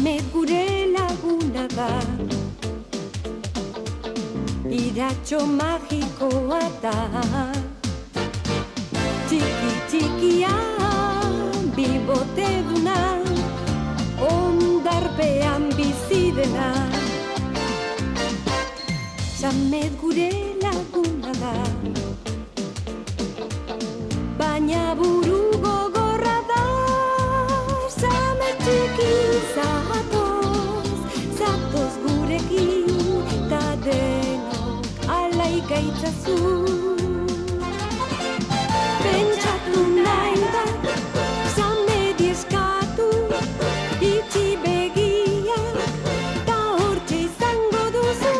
Xame gure laguna da, iratxo magikoa da. Txiki txikia, bibote duna, ondarpean bizi dena. Xame gure laguna da, baina buru gogorra da. Xame txiki zatoz gurekin, ta denok alaika itzazu. Pentsatu nahi da, xamedi eskatu, itxi begiak, ta hortxe izango duzu.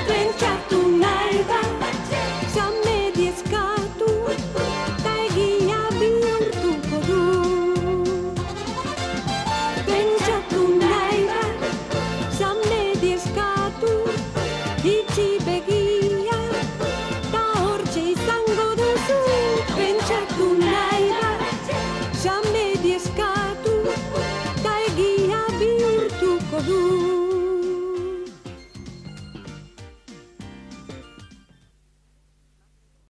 Pentsatu nahi da, xamedi eskatu, ta egia bihurtuko du. Pentsatu nahi da, xamedi eskatu, itxi begiak, ta hortxe izango duzu. Pentsatu nahi da, xamedi eskatu, ta egia bihurtuko du.